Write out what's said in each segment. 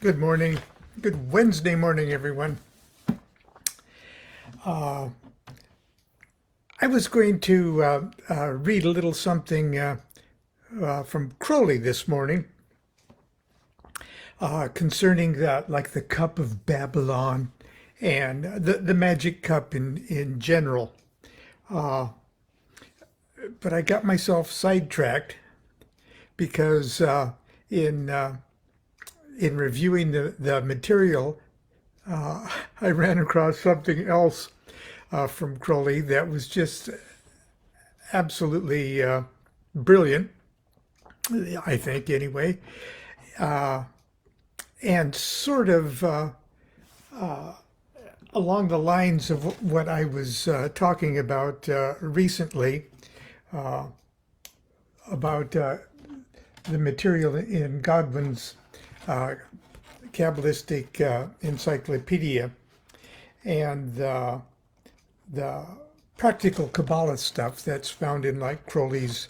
Good morning. Good Wednesday morning, everyone. I was going to read a little something from Crowley this morning concerning like the cup of Babylon and the magic cup in general. But I got myself sidetracked because in in reviewing the material, I ran across something else from Crowley that was just absolutely brilliant, I think, anyway, and sort of along the lines of what I was talking about recently about the material in Godwin's Kabbalistic encyclopedia and the practical Kabbalah stuff that's found in like Crowley's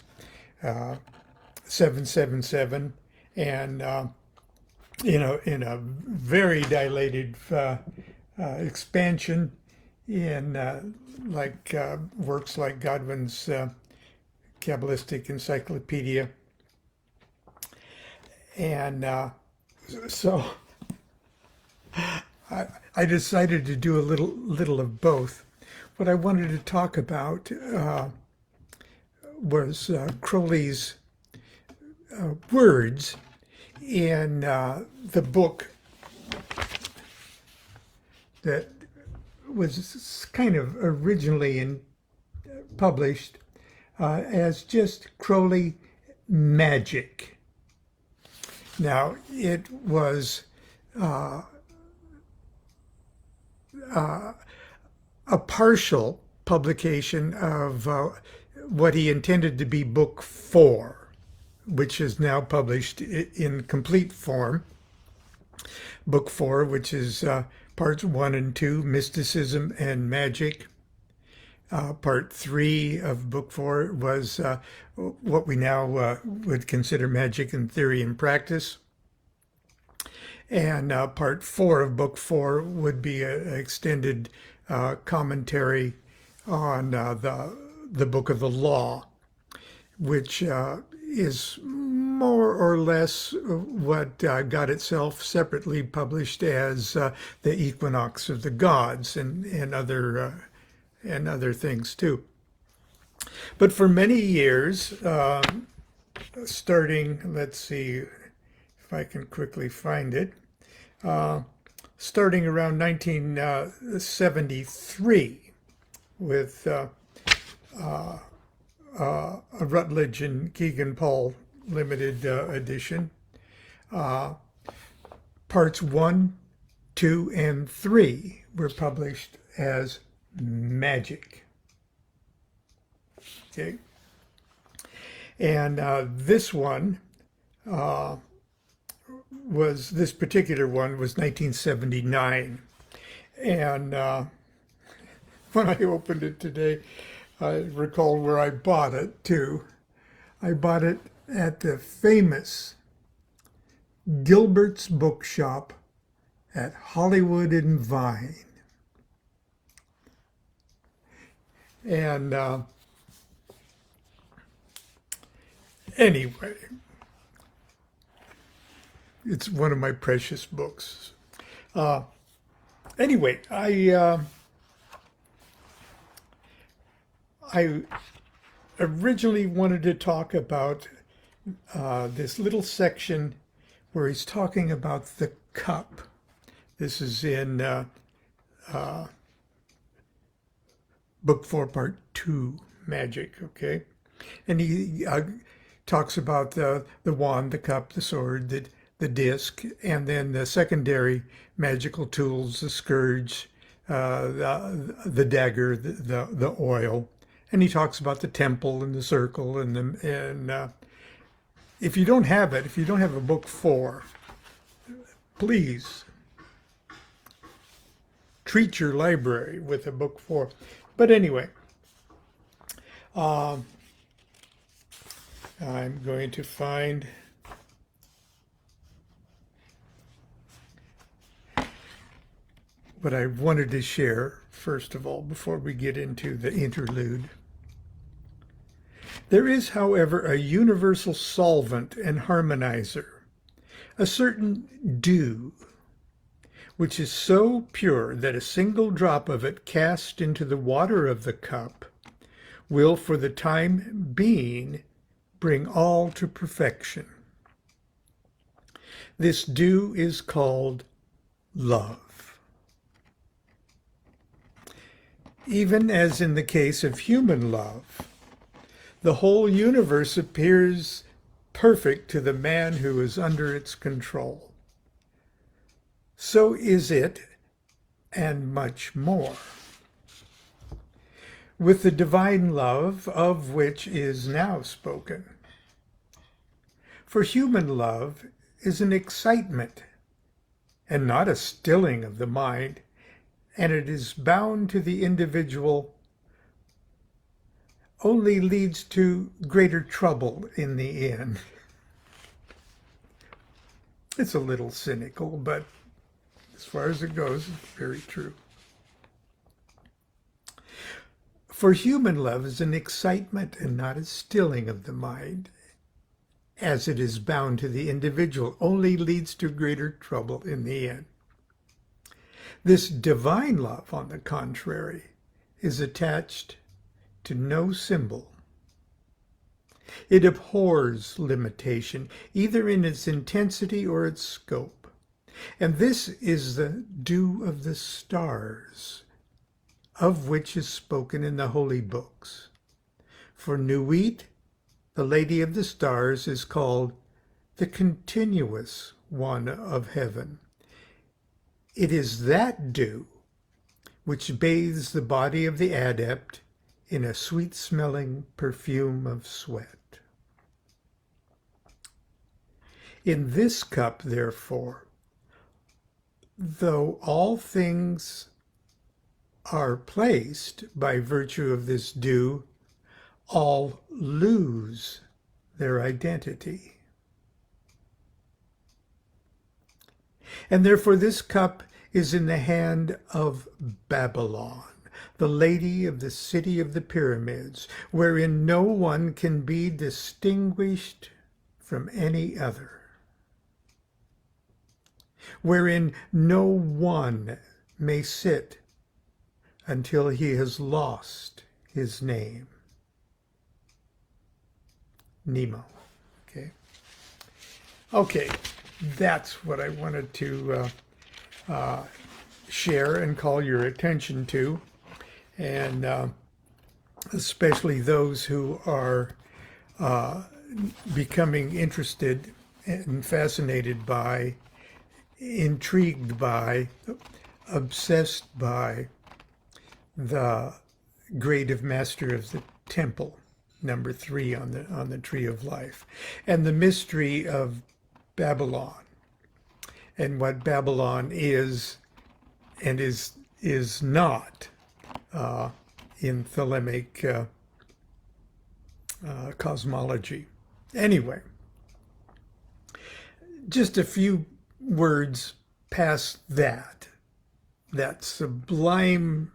777 and in a very dilated expansion in works like Godwin's Kabbalistic encyclopedia. And so I decided to do a little of both. What I wanted to talk about was Crowley's words in the book that was kind of originally published as just Crowley Magic. Now, it was a partial publication of what he intended to be Book 4, which is now published in complete form. Book 4, which is parts 1 and 2, Mysticism and Magic. Part 3 of Book 4 was what we now would consider Magic in Theory and Practice. And Part 4 of Book 4 would be an extended commentary on the Book of the Law, which is more or less what got itself separately published as the Equinox of the Gods and other things too. But for many years, starting, let's see if I can quickly find it, starting around 1973 with a Rutledge and Keegan Paul limited edition, parts 1, 2, and 3 were published as Magic. Okay. And this particular one was 1979. And when I opened it today, I recall where I bought it too. I bought it at the famous Gilbert's Bookshop at Hollywood and Vine. And anyway, it's one of my precious books. Anyway, I originally wanted to talk about this little section where he's talking about the cup. This is in Book 4, Part 2, Magic, okay? And he talks about the wand, the cup, the sword, the disc, and then the secondary magical tools, the scourge, the dagger, the oil. And he talks about the temple and the circle and if you don't have it, if you don't have a Book 4, please treat your library with a Book 4. But anyway, I'm going to find what I wanted to share, first of all, before we get into the interlude. There is, however, a universal solvent and harmonizer, a certain dew, which is so pure that a single drop of it cast into the water of the cup will, for the time being, bring all to perfection. This dew is called love. Even as in the case of human love, the whole universe appears perfect to the man who is under its control. So is it, and much more, with the divine love of which is now spoken. For human love is an excitement and not a stilling of the mind, and it is bound to the individual, only leads to greater trouble in the end. It's a little cynical, but as far as it goes, it's very true. For human love is an excitement and not a stilling of the mind, as it is bound to the individual, only leads to greater trouble in the end. This divine love, on the contrary, is attached to no symbol. It abhors limitation, either in its intensity or its scope. And this is the dew of the stars, of which is spoken in the holy books. For Nuit, the Lady of the Stars, is called the continuous one of heaven. It is that dew which bathes the body of the adept in a sweet-smelling perfume of sweat. In this cup, therefore, though all things are placed by virtue of this dew, all lose their identity. And therefore this cup is in the hand of Babylon, the lady of the city of the pyramids, wherein no one can be distinguished from any other, wherein no one may sit until he has lost his name. Nemo. Okay, that's what I wanted to share and call your attention to, and especially those who are becoming interested and fascinated by, intrigued by, obsessed by the grade of Master of the Temple, number 3 on the Tree of Life, and the mystery of Babylon, and what Babylon is and is not in Thelemic cosmology. Anyway, just a few words past that sublime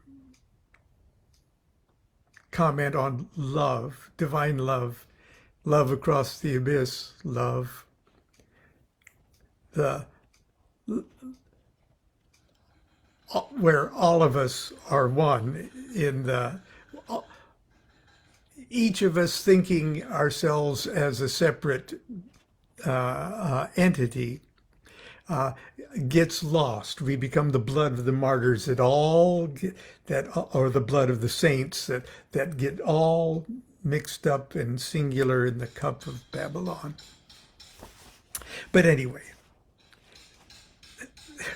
comment on love, divine love, love across the abyss, love, where all of us are one, in each of us thinking ourselves as a separate entity gets lost. We become the blood of the martyrs or the blood of the saints that get all mixed up and singular in the cup of Babylon. But anyway,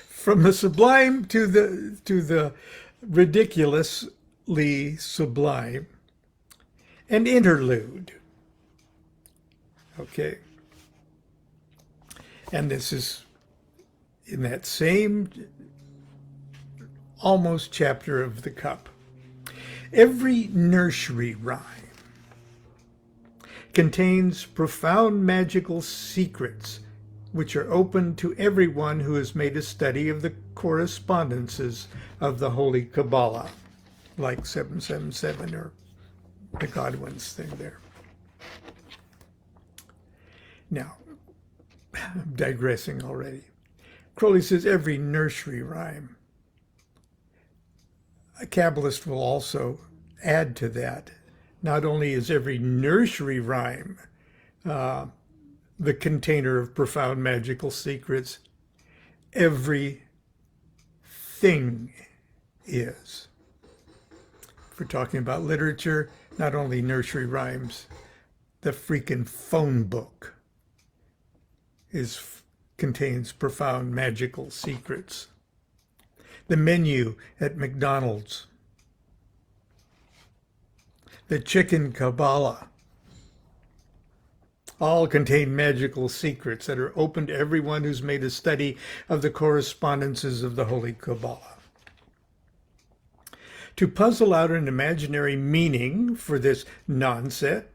from the sublime to the ridiculously sublime, an interlude. Okay. And this is in that same almost chapter of the cup. Every nursery rhyme contains profound magical secrets which are open to everyone who has made a study of the correspondences of the Holy Kabbalah, like 777 or the Godwin's thing there. Now, I'm digressing already. Crowley says every nursery rhyme. A Kabbalist will also add to that. Not only is every nursery rhyme the container of profound magical secrets, every thing is. If we're talking about literature, not only nursery rhymes, the freaking phone book contains profound magical secrets. The menu at McDonald's, the chicken Kabbalah, all contain magical secrets that are open to everyone who's made a study of the correspondences of the Holy Kabbalah. To puzzle out an imaginary meaning for this nonsense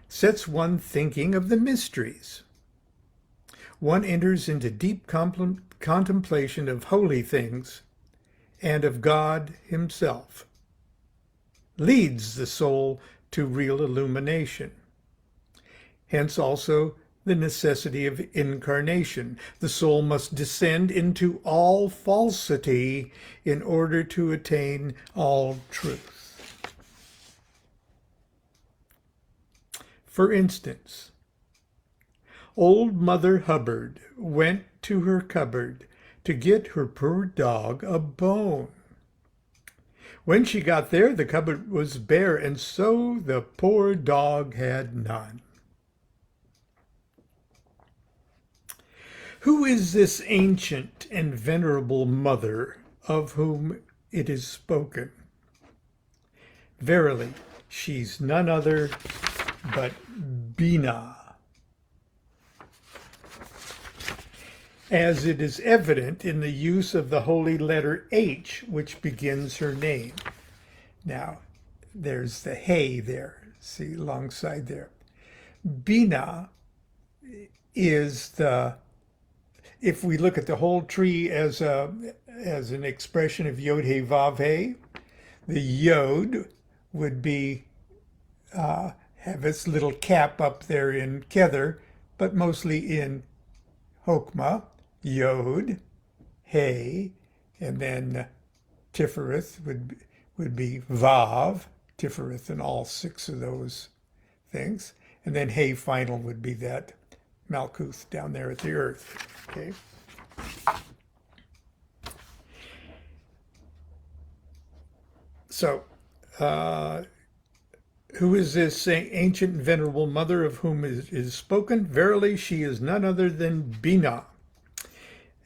sets one thinking of the mysteries. One enters into deep contemplation of holy things and of God himself, leads the soul to real illumination. Hence also the necessity of incarnation. The soul must descend into all falsity in order to attain all truth. For instance, old Mother Hubbard went to her cupboard to get her poor dog a bone. When she got there, the cupboard was bare, and so the poor dog had none. Who is this ancient and venerable mother of whom it is spoken? Verily, she's none other but Bina, as it is evident in the use of the holy letter H, which begins her name. Now, there's the hey there, see, alongside there. Bina is if we look at the whole tree as an expression of Yod He Vav He, the Yod would be have its little cap up there in Kether, but mostly in Hokmah, Yod, He, and then Tifereth would be Vav, Tifereth in all six of those things, and then He final would be that Malkuth down there at the earth. Okay. So, who is this ancient and venerable mother of whom is spoken? Verily, she is none other than Bina,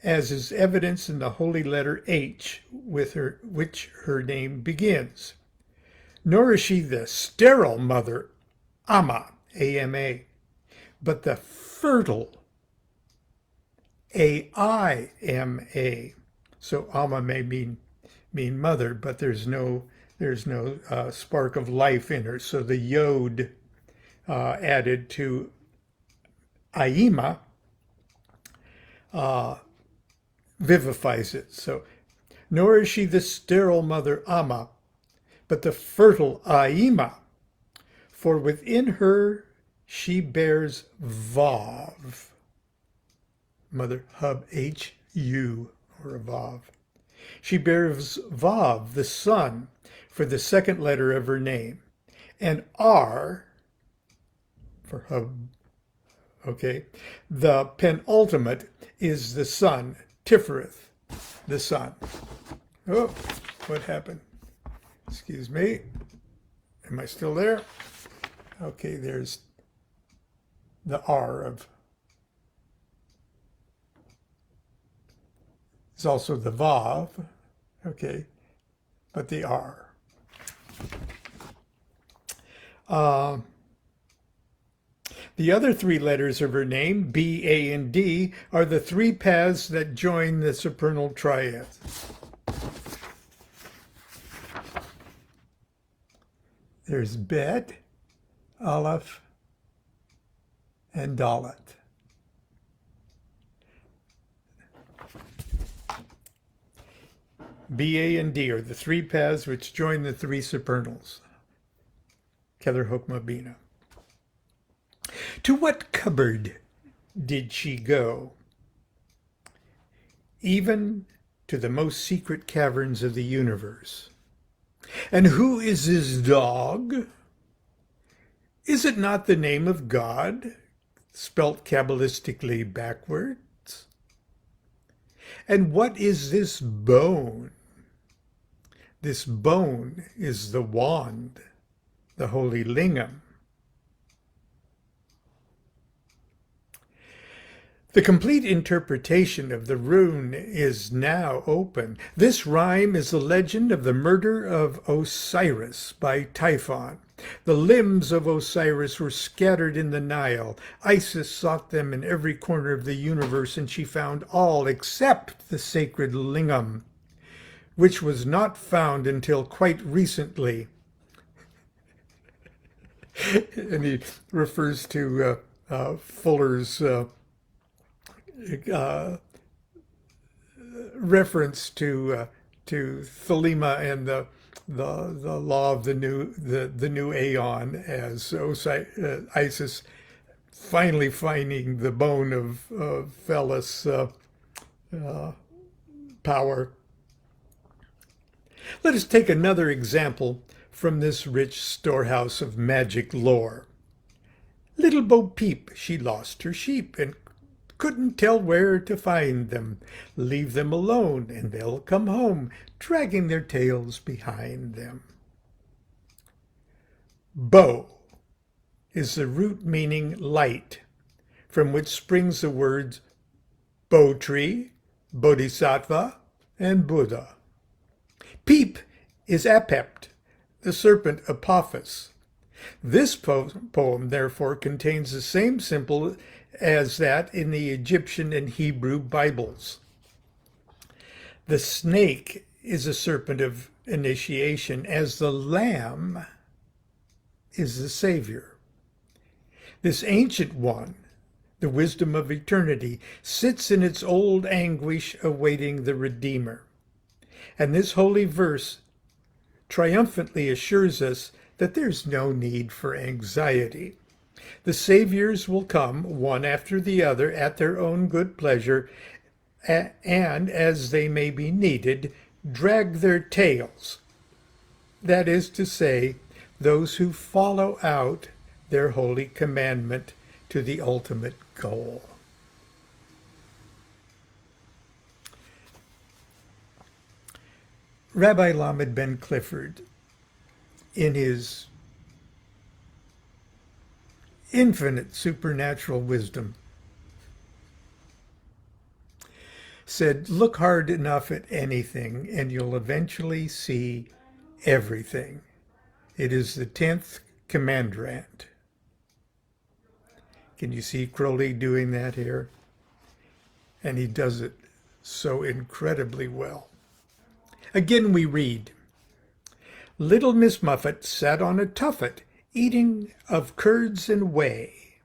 as is evidenced in the holy letter H, with which her name begins. Nor is she the sterile mother, Ama, A-M-A, but the fertile, A-I-M-A. So Ama may mean mother, but there's no spark of life in her. So the Yod added to Aima vivifies it. So, nor is she the sterile mother Ama, but the fertile Aima, for within her she bears Vav, mother Hub, H-U, or a Vav. She bears Vav, the sun, for the second letter of her name, and R for Hub. Okay, the penultimate is the sun, Tifereth, the sun. Oh, what happened? Excuse me. Am I still there? Okay, there's the R of. It's also the Vav, okay, but the R. The other three letters of her name, B, A, and D, are the three paths that join the supernal triad. There's Bet, Aleph, and Dalet. B, A, and D are the three paths which join the three supernals. Kether Hokmah Bina. To what cupboard did she go? Even to the most secret caverns of the universe. And who is this dog? Is it not the name of God, spelt Kabbalistically backwards? And what is this bone? This bone is the wand, the holy lingam. The complete interpretation of the rune is now open. This rhyme is the legend of the murder of Osiris by Typhon. The limbs of Osiris were scattered in the Nile. Isis sought them in every corner of the universe, and she found all except the sacred lingam, which was not found until quite recently. And he refers to Fuller's reference to Thelema and the law of the new aeon, as Isis finally finding the bone of Phallus power. Let us take another example from this rich storehouse of magic lore. Little Bo Peep, she lost her sheep and couldn't tell where to find them. Leave them alone and they'll come home, dragging their tails behind them. Bo is the root meaning light, from which springs the words Bo tree, Bodhisattva, and Buddha. Peep is Apept, the serpent Apophis. This poem, therefore, contains the same symbol as that in the Egyptian and Hebrew Bibles. The snake is a serpent of initiation, as the lamb is the Savior. This ancient one, the wisdom of eternity, sits in its old anguish awaiting the Redeemer. And this holy verse triumphantly assures us that there's no need for anxiety. The saviors will come one after the other at their own good pleasure, and as they may be needed, drag their tails. That is to say, those who follow out their holy commandment to the ultimate goal. Rabbi Lamed Ben Clifford, in his infinite supernatural wisdom, said, look hard enough at anything and you'll eventually see everything. It is the 10th commandment. Can you see Crowley doing that here? And he does it so incredibly well. Again we read, Little Miss Muffet sat on a tuffet, eating of curds and whey.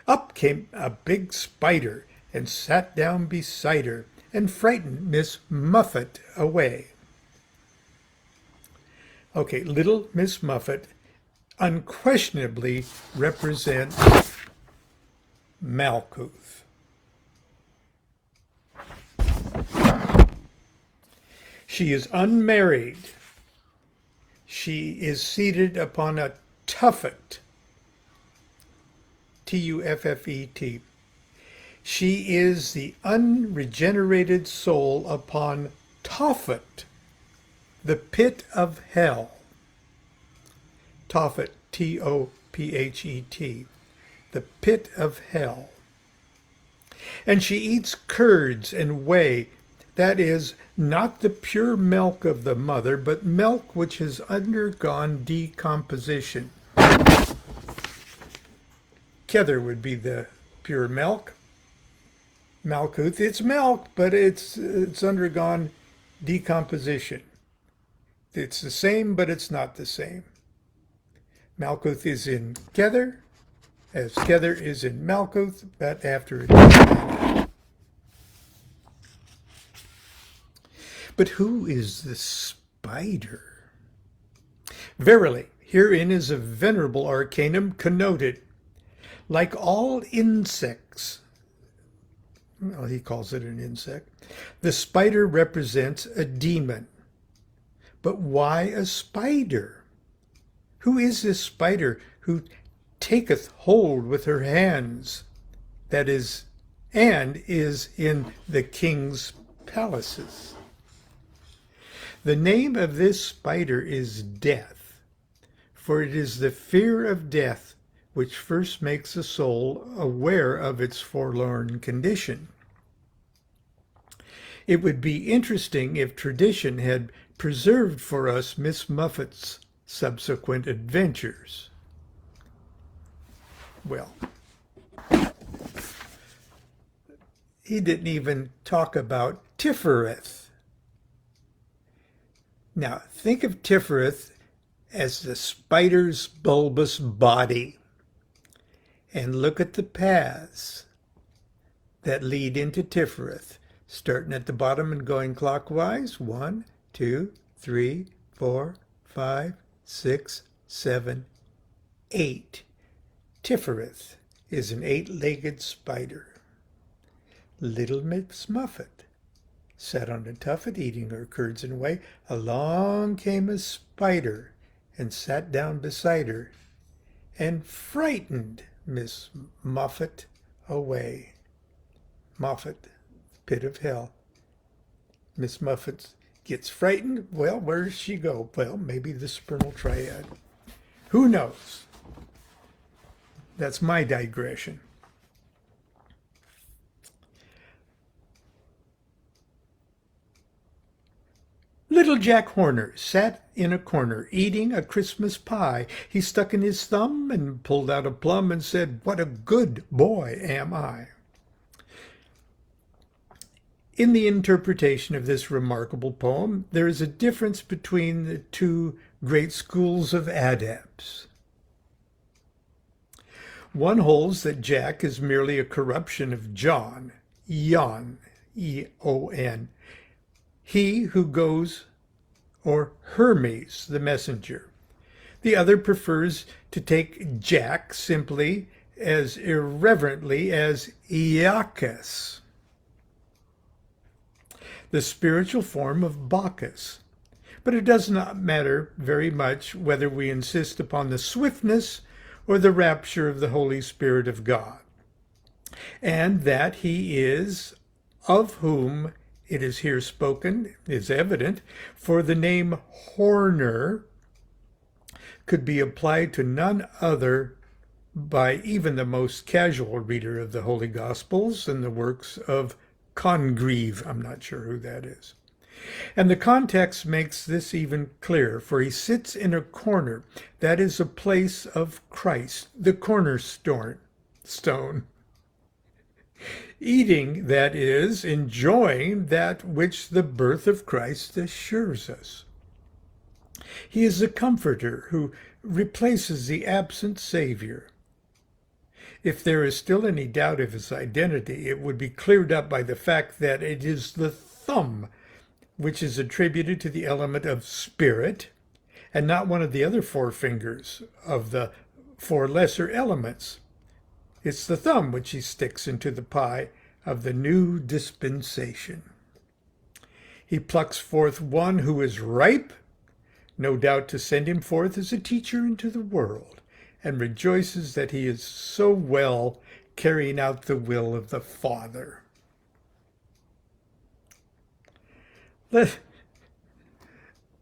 Up came a big spider and sat down beside her and frightened Miss Muffet away. Okay, Little Miss Muffet unquestionably represents Malkuth. She is unmarried. She is seated upon a tuffet, Tuffet. She is the unregenerated soul upon Tophet, the pit of hell. Tophet, Tophet, the pit of hell. And she eats curds and whey, that is, not the pure milk of the mother, but milk which has undergone decomposition. Kether would be the pure milk. Malkuth, it's milk, but it's undergone decomposition. It's the same, but it's not the same. Malkuth is in Kether, as Kether is in Malkuth, but after it is. But who is the spider? Verily, herein is a venerable arcanum connoted. Like all insects, well, he calls it an insect, the spider represents a demon. But why a spider? Who is this spider who taketh hold with her hands, that is, and is in the king's palaces? The name of this spider is Death, for it is the fear of death which first makes a soul aware of its forlorn condition. It would be interesting if tradition had preserved for us Miss Muffet's subsequent adventures. Well, he didn't even talk about Tiferet. Now, think of Tiferet as the spider's bulbous body, and look at the paths that lead into Tiferet, starting at the bottom and going clockwise. 1, 2, 3, 4, 5, 6, 7, 8. Tiferet is an 8-legged spider. Little Miss Muffet sat on a tuffet eating her curds and whey. Along came a spider and sat down beside her and frightened Miss Muffet away. Moffat, pit of hell. Miss Muffet gets frightened. Well, where does she go? Well, maybe the supernal triad. Who knows? That's my digression. Little Jack Horner sat in a corner eating a Christmas pie. He stuck in his thumb and pulled out a plum and said, "What a good boy am I." In the interpretation of this remarkable poem, there is a difference between the two great schools of adepts. One holds that Jack is merely a corruption of John, Eon, E-O-N, he who goes, or Hermes, the messenger. The other prefers to take Jack simply as irreverently as Iacchus, the spiritual form of Bacchus. But it does not matter very much whether we insist upon the swiftness or the rapture of the Holy Spirit of God, and that he is, of whom it is here spoken, is evident, for the name Horner could be applied to none other by even the most casual reader of the Holy Gospels and the works of Congreve. I'm not sure who that is. And the context makes this even clearer, for he sits in a corner. That is a place of Christ, the cornerstone. Eating, that is, enjoying that which the birth of Christ assures us. He is the comforter who replaces the absent Savior. If there is still any doubt of his identity, it would be cleared up by the fact that it is the thumb which is attributed to the element of spirit, and not one of the other 4 fingers of the 4 lesser elements. It's the thumb which he sticks into the pie of the new dispensation. He plucks forth one who is ripe, no doubt to send him forth as a teacher into the world, and rejoices that he is so well carrying out the will of the Father.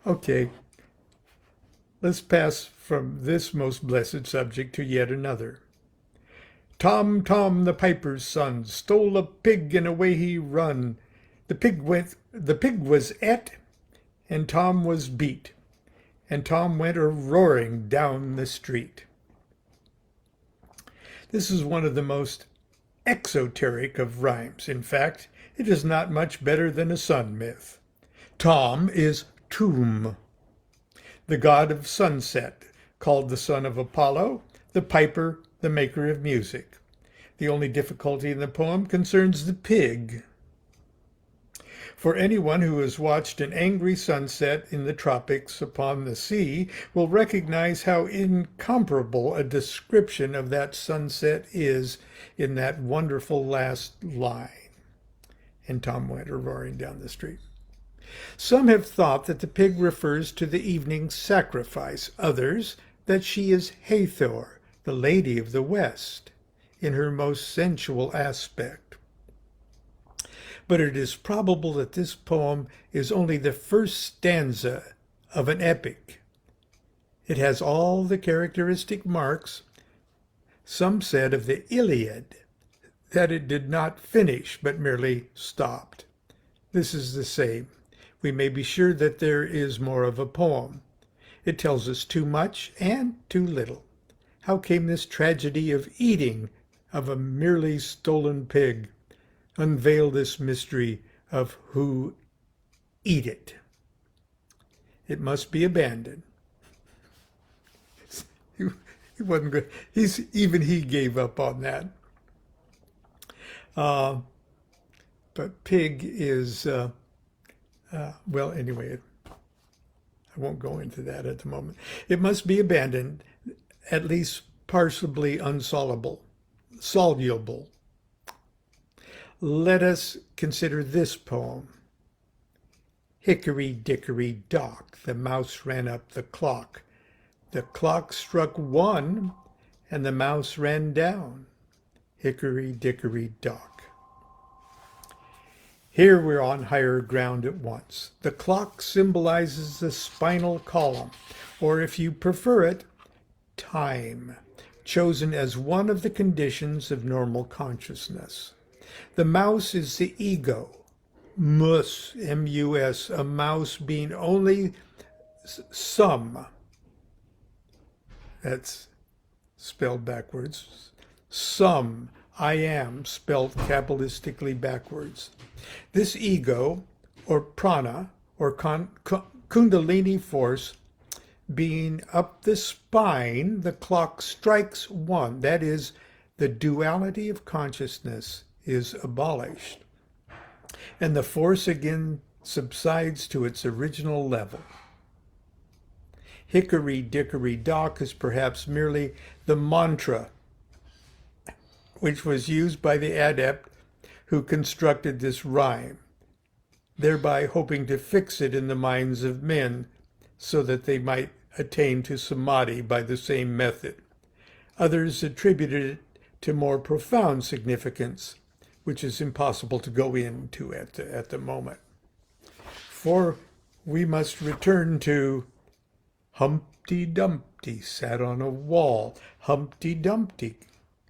Okay, let's pass from this most blessed subject to yet another. Tom, Tom, the piper's son, stole a pig and away he run. The pig was et, and Tom was beat, and Tom went a-roaring down the street. This is one of the most exoteric of rhymes. In fact, it is not much better than a sun myth. Tom is Tum, the god of sunset, called the son of Apollo, the piper, the maker of music. The only difficulty in the poem concerns the pig. For anyone who has watched an angry sunset in the tropics upon the sea will recognize how incomparable a description of that sunset is in that wonderful last line. And Tom went roaring down the street. Some have thought that the pig refers to the evening sacrifice, others that she is Hathor, the Lady of the West, in her most sensual aspect. But it is probable that this poem is only the first stanza of an epic. It has all the characteristic marks, some said of the Iliad, that it did not finish but merely stopped. This is the same. We may be sure that there is more of a poem. It tells us too much and too little. How came this tragedy of eating of a merely stolen pig? Unveil this mystery of who eat it. It must be abandoned. He wasn't good. Even he gave up on that. But pig is, well, anyway, I won't go into that at the moment. It must be abandoned, at least partially soluble. Let us consider this poem. Hickory, dickory, dock, the mouse ran up the clock. The clock struck 1, and the mouse ran down. Hickory, dickory, dock. Here we're on higher ground at once. The clock symbolizes the spinal column, or if you prefer it, time, chosen as one of the conditions of normal consciousness. The mouse is the ego, mus, M-U-S, a mouse being only some. That's spelled backwards. Some, I am, spelled Kabbalistically backwards. This ego, or prana, or kundalini force, being up the spine, the clock strikes 1. That is, the duality of consciousness is abolished, and the force again subsides to its original level. Hickory, dickory, dock is perhaps merely the mantra which was used by the adept who constructed this rhyme, thereby hoping to fix it in the minds of men so that they might attain to samadhi by the same method. Others attributed it to more profound significance, which is impossible to go into at the moment. For we must return to Humpty Dumpty sat on a wall. Humpty Dumpty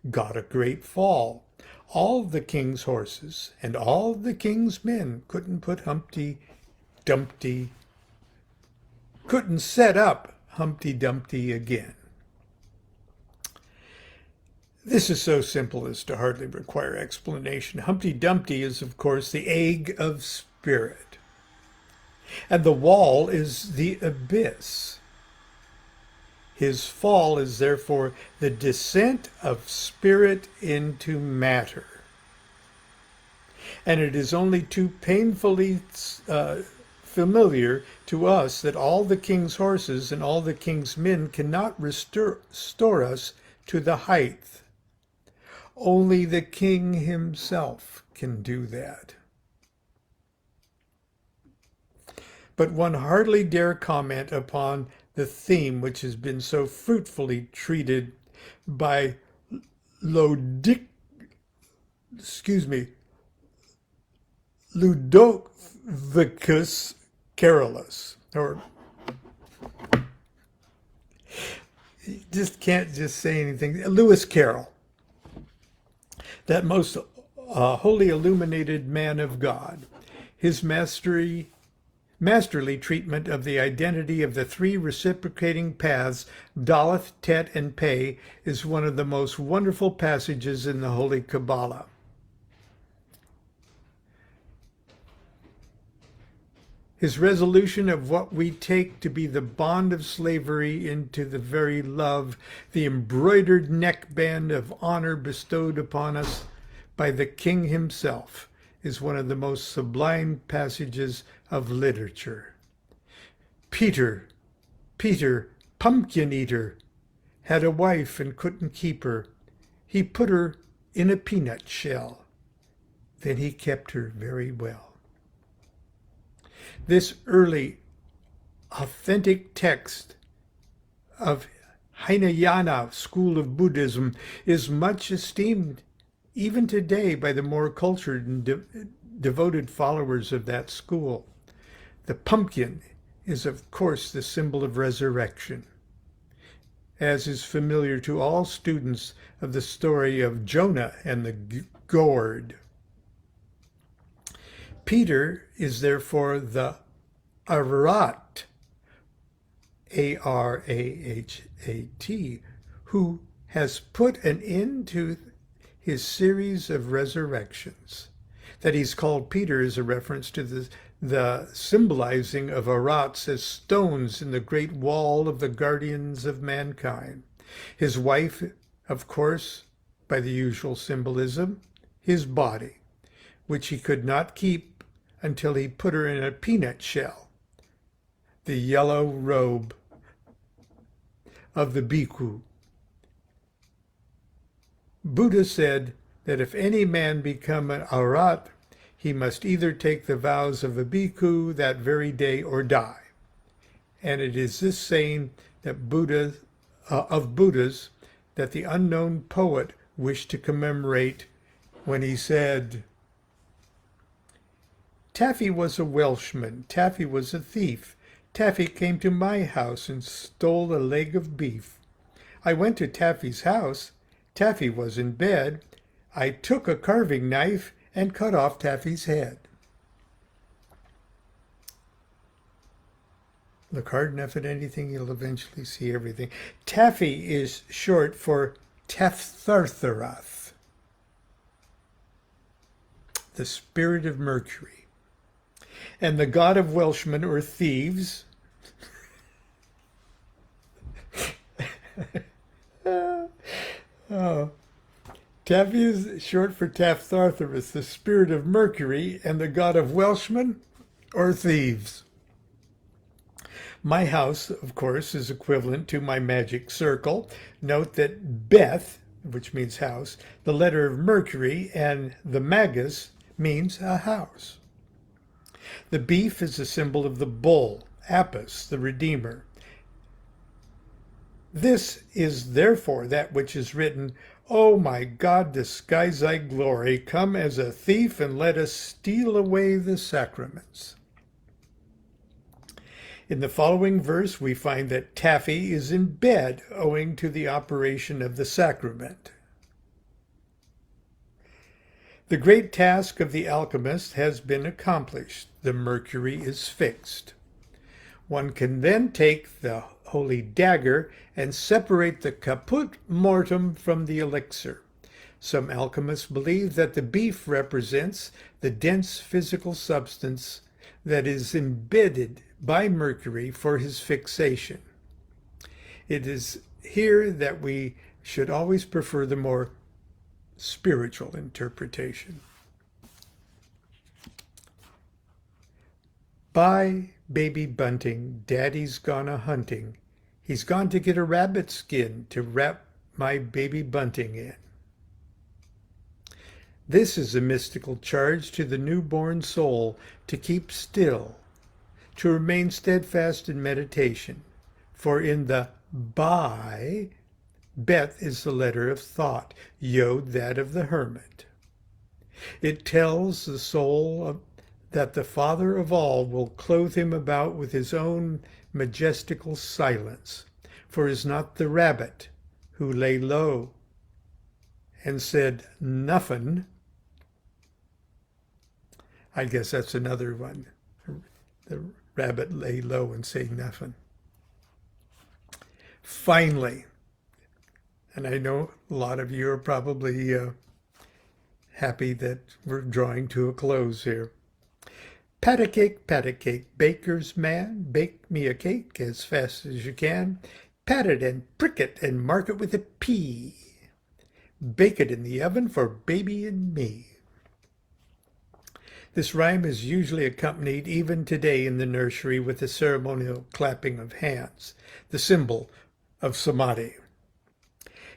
got a great fall. All the king's horses and all the king's men couldn't put Humpty Dumpty, couldn't set up Humpty Dumpty again. This is so simple as to hardly require explanation. Humpty Dumpty is, of course, the egg of spirit, and the wall is the abyss. His fall is therefore the descent of spirit into matter. And it is only too painfully familiar to us that all the king's horses and all the king's men cannot restore us to the height. Only the king himself can do that. But one hardly dare comment upon the theme which has been so fruitfully treated by Ludovicus Carolus, or just can't just say anything. Lewis Carroll, that most wholly illuminated man of God. His masterly treatment of the identity of the 3 reciprocating paths, Daleth, Tet, and Peh, is one of the most wonderful passages in the Holy Kabbalah. His resolution of what we take to be the bond of slavery into the very love, the embroidered neckband of honor bestowed upon us by the King himself, is one of the most sublime passages of literature. Peter, Peter, pumpkin eater, had a wife and couldn't keep her. He put her in a peanut shell. Then he kept her very well. This early, authentic text of Hinayana school of Buddhism is much esteemed even today by the more cultured and devoted followers of that school. The pumpkin is, of course, the symbol of resurrection, as is familiar to all students of the story of Jonah and the gourd. Peter is therefore the Arahat, A-R-A-H-A-T, who has put an end to his series of resurrections. That he's called Peter is a reference to the symbolizing of arats as stones in the great wall of the guardians of mankind. His wife, of course, by the usual symbolism, his body, which he could not keep until he put her in a peanut shell, the yellow robe of the bhikkhu. Buddha said that if any man become an arahat, he must either take the vows of a bhikkhu that very day or die. And it is this saying that Buddha's that the unknown poet wished to commemorate when he said, "Taffy was a Welshman, Taffy was a thief. Taffy came to my house and stole a leg of beef. I went to Taffy's house. Taffy was in bed. I took a carving knife and cut off Taffy's head." Look hard enough at anything, you'll eventually see everything. Taffy is short for Tafthartharath, the spirit of Mercury. And the god of Welshmen, or thieves, Taffy is short for Tafthartharath, the spirit of Mercury, and the god of Welshmen, or thieves. My house, of course, is equivalent to my magic circle. Note that Beth, which means house, the letter of Mercury, and the magus means a house. The beef is a symbol of the bull, Apis, the Redeemer. This is therefore that which is written, "O my God, disguise thy glory, come as a thief and let us steal away the sacraments." In the following verse, we find that Taffy is in bed owing to the operation of the sacrament. The great task of the alchemist has been accomplished. The mercury is fixed. One can then take the holy dagger and separate the caput mortuum from the elixir. Some alchemists believe that the beef represents the dense physical substance that is embedded by mercury for his fixation. It is here that we should always prefer the more spiritual interpretation. Bye, baby bunting, daddy's gone a-hunting. He's gone to get a rabbit skin to wrap my baby bunting in. This is a mystical charge to the newborn soul to keep still, to remain steadfast in meditation. For in the bye, Bet is the letter of thought, Yod that of the hermit. It tells the soul that the Father of all will clothe him about with his own majestical silence. For is not the rabbit who lay low and said, "Nuffin." I guess that's another one. The rabbit lay low and say nothing. Finally, and I know a lot of you are probably happy that we're drawing to a close here. Pat a cake, baker's man, bake me a cake as fast as you can. Pat it and prick it and mark it with a P. Bake it in the oven for baby and me. This rhyme is usually accompanied even today in the nursery with a ceremonial clapping of hands, the symbol of samadhi.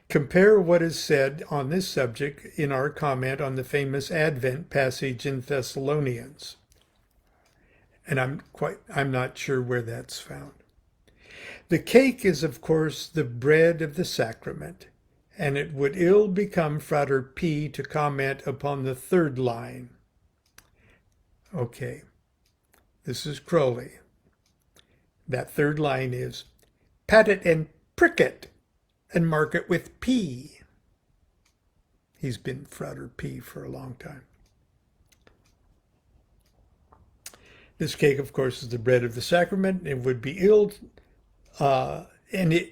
Compare what is said on this subject in our comment on the famous Advent passage in Thessalonians. And I'm not sure where that's found. The cake is, of course, the bread of the sacrament, and it would ill become Frater P to comment upon the third line. Okay, this is Crowley. That third line is, pat it and prick it and mark it with P. He's been Frater P for a long time. This cake, of course, is the bread of the sacrament. It would be it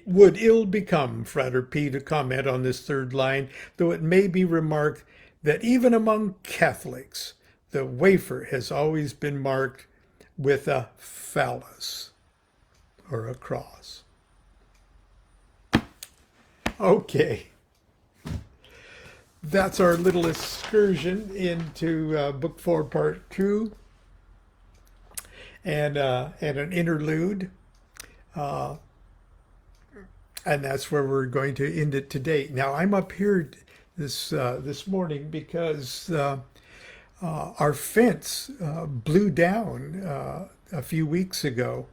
would ill become Frater P to comment on this third line, though it may be remarked that even among Catholics, the wafer has always been marked with a phallus or a cross. Okay. That's our little excursion into Book 4, Part 2, and an interlude. And that's where we're going to end it today. Now, I'm up here this morning because our fence blew down a few weeks ago,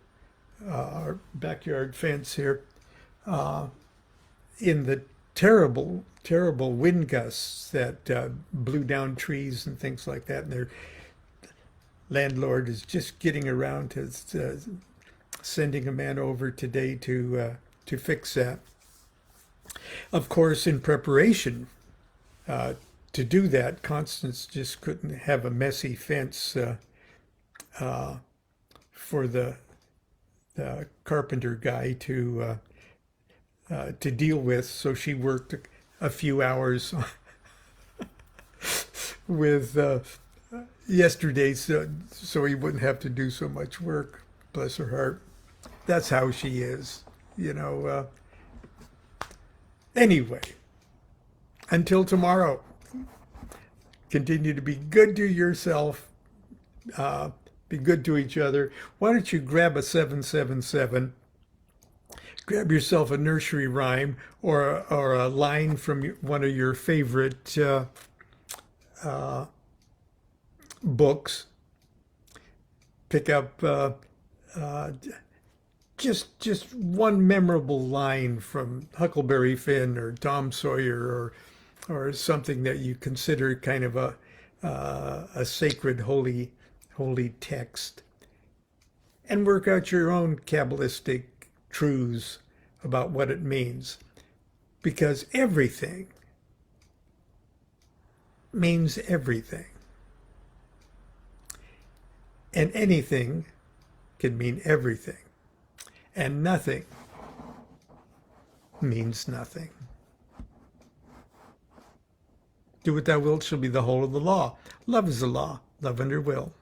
our backyard fence here, in the terrible wind gusts that blew down trees and things like that. And their landlord is just getting around to sending a man over today to fix that. Of course, in preparation to do that, Constance just couldn't have a messy fence for the carpenter guy to deal with, so she worked a few hours with yesterday, so he wouldn't have to do so much work. Bless her heart. That's how she is, you know. Anyway, until tomorrow, continue to be good to yourself, be good to each other. Why don't you grab a 777, grab yourself a nursery rhyme or a line from one of your favorite books. Pick up just one memorable line from Huckleberry Finn or Tom Sawyer or something that you consider kind of a sacred holy text, and work out your own Kabbalistic truths about what it means, because everything means everything, and anything can mean everything, and nothing means nothing. Do what thou wilt shall be the whole of the law. Love is the law. Love under will.